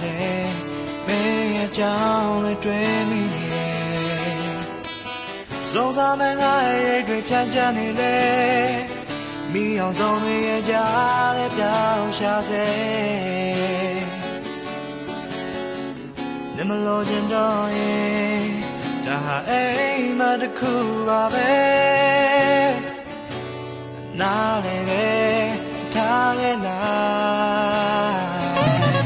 နဲ့မင်းရဲ့ကြောင်းတွေတွေ့မိနေစုံစမ်းမဲ့ငါရဲ့တွေဖြန့်ချနေလေမိအောင်ဆုံးတွေရဲ့ကြားနဲ့ပြောင်းရှာစေနေမလို့ချင်တော့ရင်ဒါဟာအိမ်မတစ်ခုပါပဲနားလေပဲထားခဲ့လား